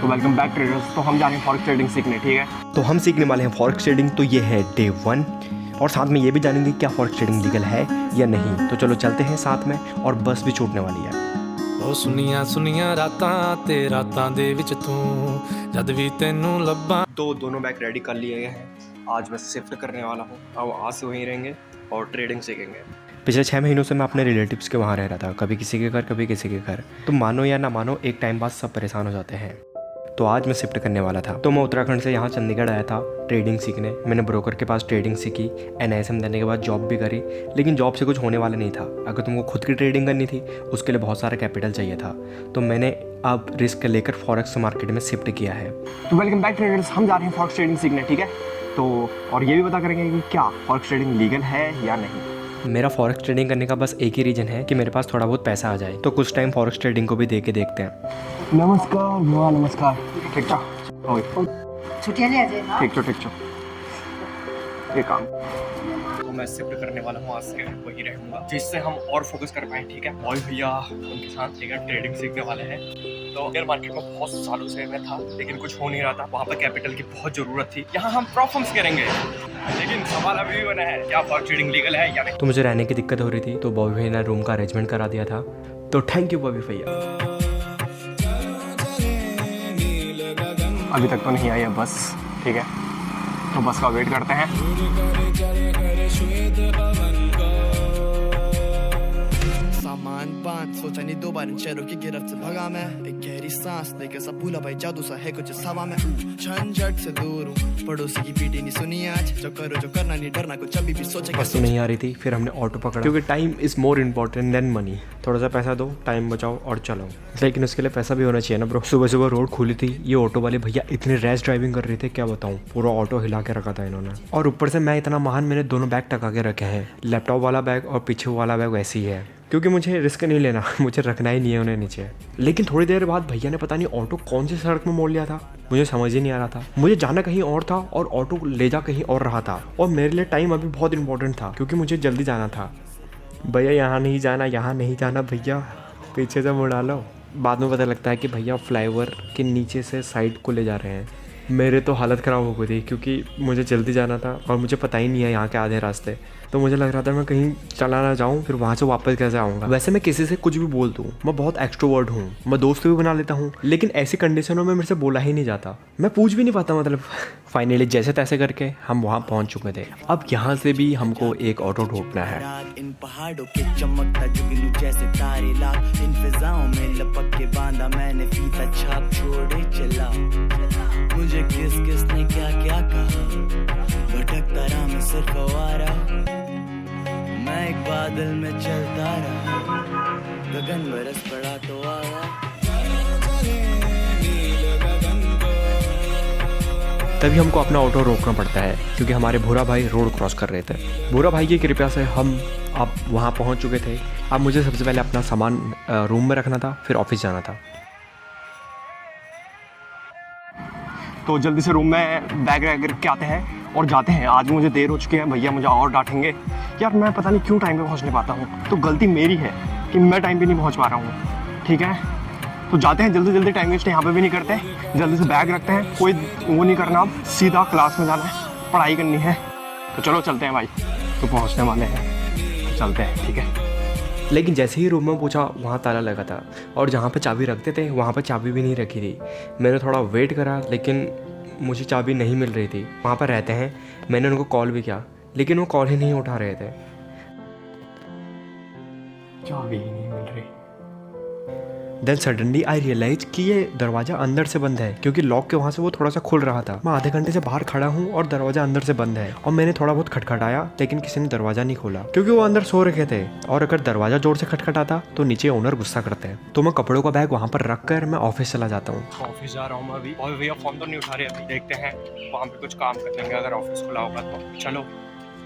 तो welcome back traders. तो हम जा रहे हैं फॉरेक्स ट्रेडिंग सीखने, ठीक है। तो हम सीखने वाले हैं फॉरेक्स ट्रेडिंग। तो ये है डे 1 और साथ में ये भी जानेंगे क्या फॉरेक्स ट्रेडिंग लीगल है या नहीं। तो चलो चलते हैं साथ में, और बस भी छूटने वाली है। ओ सुनिया सुनिया रातां ते रातां दे विच तू जद भी तेनू लब्बां। तो दोनों बैग रेडी कर लिए गए हैं। आज मैं शिफ्ट करने वाला हूँ। अब आज से वहीं रहेंगे और ट्रेडिंग सीखेंगे। पिछले 6 महीनों से मैं अपने रिलेटिव्स के वहाँ रह रहा था, कभी किसी के घर कभी किसी के घर। तो मानो या ना मानो एक टाइम बाद सब परेशान हो जाते हैं। तो आज मैं शिफ्ट करने वाला था। तो मैं उत्तराखंड से यहाँ चंडीगढ़ आया था ट्रेडिंग सीखने। मैंने ब्रोकर के पास ट्रेडिंग सीखी, NISM देने के बाद जॉब भी करी, लेकिन जॉब से कुछ होने वाला नहीं था। अगर तुमको खुद की ट्रेडिंग करनी थी उसके लिए बहुत सारा कैपिटल चाहिए था। तो मैंने अब रिस्क लेकर फॉरेक्स मार्केट में शिफ्ट किया है। तो वेलकम बैक ट्रेडर्स, हम जा रहे हैं फॉरेक्स ट्रेडिंग सीखने, ठीक है। तो और ये भी पता करेंगे कि क्या फॉरेक्स ट्रेडिंग लीगल है या नहीं। मेरा फॉरेक्स ट्रेडिंग करने का बस एक ही रीज़न है कि मेरे पास थोड़ा बहुत पैसा आ जाए। तो कुछ टाइम फॉरेक्स ट्रेडिंग को भी दे के देखते हैं। नमस्कार भैया, नमस्कार। ठीक छो छुट्टियाँ ले आजे ना। ठीक छो ये काम। तो मैं शिफ्ट करने वाला हूँ, आज से वही रहूँगा जिससे हम और फोकस कर पाएँ, ठीक है। और भैया उनके साथ ठीक है ट्रेडिंग सीखने वाले हैं। तो शेयर मार्केट में बहुत सालों से मैं था, लेकिन कुछ हो नहीं रहा था। वहाँ पर कैपिटल की बहुत ज़रूरत थी। यहाँ हम परफॉर्म्स करेंगे, लेकिन सवाल अभी भी बना है क्या फॉरेक्स ट्रेडिंग लीगल है या नहीं। तो मुझे रहने की दिक्कत हो रही थी, तो बॉबी भैया ने रूम का अरेंजमेंट करा दिया था। तो थैंक यू बॉबी भैया। अभी तक तो नहीं आई है बस, ठीक है। तो बस का वेट करते हैं। सामान 5 सोचा नहीं 2 बार शहरों की गिरफ्त से भगा मैं। एक गहरी सांस लेकर सब भूला भाई, जादू सा है कुछ सवा में। झंझट से दूर हूँ, पड़ोसी की पीटी नहीं सुनी आज। जो करो जो करना नहीं डरना, कुछ अभी भी सोचे। बस तो नहीं आ रही थी, फिर हमने ऑटो पकड़ा, क्योंकि time is more important then money. थोड़ा सा पैसा दो, टाइम बचाओ और चलो। लेकिन उसके लिए पैसा भी होना चाहिए ना ब्रो। सुबह सुबह रोड खुली थी, ये ऑटो वाले भैया इतने रैश ड्राइविंग कर रहे थे, क्या बताऊँ। पूरा ऑटो हिला के रखा था इन्होंने। और ऊपर से मैं इतना महान, मैंने दोनों बैग टका के रखे हैं। लैपटॉप वाला बैग और पीछे वाला बैग वैसे ही है, क्योंकि मुझे रिस्क नहीं लेना, मुझे रखना ही नहीं है उन्हें नीचे। लेकिन थोड़ी देर बाद भैया ने पता नहीं ऑटो कौन सी सड़क में मोड़ लिया था, मुझे समझ ही नहीं आ रहा था। मुझे जाना कहीं और था और ऑटो ले जा कहीं और रहा था। और मेरे लिए टाइम अभी बहुत इंपॉर्टेंट था, क्योंकि मुझे जल्दी जाना था। भैया यहाँ नहीं जाना, यहाँ नहीं जाना भैया, पीछे से मुड़ा लो। बाद में पता लगता है कि भैया फ्लाईओवर के नीचे से साइड को ले जा रहे हैं। मेरे तो हालत ख़राब हो गई थी, क्योंकि मुझे जल्दी जाना था और मुझे पता ही नहीं है यहाँ के आधे रास्ते। तो मुझे लग रहा था मैं कहीं चला ना जाऊँ, फिर वहाँ से वापस कैसे आऊँगा। वैसे मैं किसी से कुछ भी बोल दूँ, मैं बहुत एक्सट्रोवर्ट हूँ, मैं दोस्त भी बना लेता हूँ, लेकिन ऐसी कंडीशनों में मेरे से बोला ही नहीं जाता, मैं पूछ भी नहीं पाता। मतलब फाइनली जैसे तैसे करके हम वहाँ पहुँच चुके थे। अब यहाँ से भी हमको एक ऑटो ढूंढना है। इन पहाड़ों के चमकता जुगनू जैसे तारे लाख, इन फिजाओं में लपक के बांधा मैंने फीता छाप छोड़े चला। मुझे किस किस ने क्या क्या कहा, भटकता रहा मैं सिर्फ आवारा। मैं एक बादल में चलता रहा, गगन बरस पड़ा तो आया। तभी हमको अपना ऑटो रोकना पड़ता है, क्योंकि हमारे भूरा भाई रोड क्रॉस कर रहे थे। भूरा भाई की कृपया से हम अब वहाँ पहुँच चुके थे। अब मुझे सबसे पहले अपना सामान रूम में रखना था, फिर ऑफिस जाना था। तो जल्दी से रूम में बैग रख के आते हैं और जाते हैं। आज मुझे देर हो चुकी है, भैया मुझे और डांटेंगे। यार मैं पता नहीं क्यों टाइम पे पहुंच नहीं पाता हूँ। तो गलती मेरी है कि मैं टाइम पे नहीं पहुंच पा रहा हूँ, ठीक है। तो जाते हैं जल्दी जल्दी, टाइम वेस्ट यहाँ पे भी नहीं करते। जल्दी से बैग रखते हैं, कोई वो नहीं करना, अब सीधा क्लास में जाना है, पढ़ाई करनी है। तो चलो चलते हैं भाई, तो पहुँचने वाले हैं, तो चलते हैं, ठीक है। लेकिन जैसे ही रूम में पूछा, वहाँ ताला लगा था, और जहाँ पे चाबी रखते थे वहाँ पे चाबी भी नहीं रखी थी। मैंने थोड़ा वेट करा, लेकिन मुझे चाबी नहीं मिल रही थी। वहाँ पर रहते हैं, मैंने उनको कॉल भी किया, लेकिन वो कॉल ही नहीं उठा रहे थे। चाबी ही नहीं मिल रही। देन सडनली आई रियलाइज कि ये दरवाज़ा अंदर से बंद है, क्योंकि लॉक के वहाँ से वो थोड़ा सा खुल रहा था। मैं आधे घंटे से बाहर खड़ा हूँ और दरवाज़ा अंदर से बंद है। और मैंने थोड़ा बहुत खटखटाया, लेकिन किसी ने दरवाज़ा नहीं खोला, क्योंकि वो अंदर सो रखे थे। और अगर दरवाज़ा जोर से खटखटाता तो नीचे ओनर गुस्सा करते हैं। तो मैं कपड़ों का बैग वहाँ पर रख कर मैं ऑफिस चला जाता हूँ। ऑफिस जा रहा हूँ मैं अभी, और भैया फ़ोन तो नहीं उठा रहे अभी। देखते हैं वहाँ पे कुछ काम कर लेंगे, अगर ऑफिस खुला होगा तो। चलो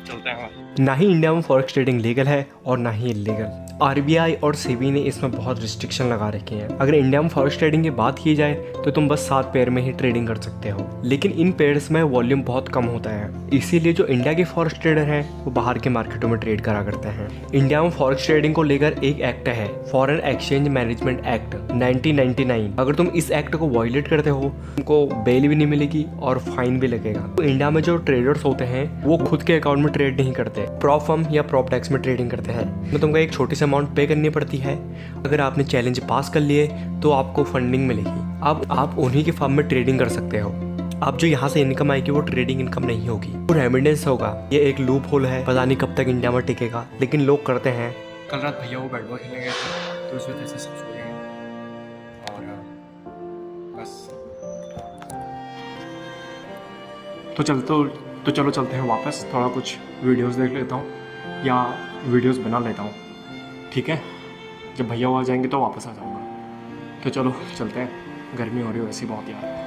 चलते हैं। ना ही इंडिया में फॉरेक्स ट्रेडिंग लीगल है और ना ही इलीगल। आरबीआई और सेबी ने इसमें बहुत रिस्ट्रिक्शन लगा रखे हैं। अगर इंडिया में फॉरेक्स ट्रेडिंग की बात की जाए तो तुम बस 7 पेयर में ही ट्रेडिंग कर सकते हो, लेकिन इन पेयर्स में वॉल्यूम बहुत कम होता है। इसीलिए जो इंडिया के फॉरेक्स ट्रेडर हैं वो बाहर के मार्केटों में ट्रेड करा करते हैं। इंडिया में फॉरेक्स ट्रेडिंग को लेकर एक एक्ट है, फॉरेन एक्सचेंज मैनेजमेंट एक्ट 1999। अगर तुम इस एक्ट को वायलेट करते हो तुमको बेल भी नहीं मिलेगी और फाइन भी लगेगा। तो इंडिया में जो ट्रेडर्स होते हैं वो खुद के अकाउंट में ट्रेड नहीं करते, प्रॉप फर्म या प्रॉप टैक्स में ट्रेडिंग करते हैं। तो तुमको एक छोटी सी अमाउंट पे करनी पड़ती है। अगर आपने चैलेंज पास कर लिए तो आपको फंडिंग मिलेगी। अब आप उन्हीं के फर्म में ट्रेडिंग कर सकते हो। अब जो यहाँ से इनकम आएगी वो ट्रेडिंग इनकम नहीं होगी, वो रेमिडेंस होगा। ये एक लूप होल है, पता नहीं कब तक इंडिया में टिकेगा, लेकिन लोग करते हैं। कल रात भैया वो बैट बॉल खेलने गए थे तो उस वजह से सब सो गए और बस तो चलो चलते हैं वापस। थोड़ा कुछ वीडियोस देख लेता हूँ या वीडियोस बना लेता हूँ, ठीक है। जब भैया वो आ जाएंगे तो वापस आ जाऊँगा। तो चलो चलते हैं, गर्मी हो रही है वैसे बहुत यार।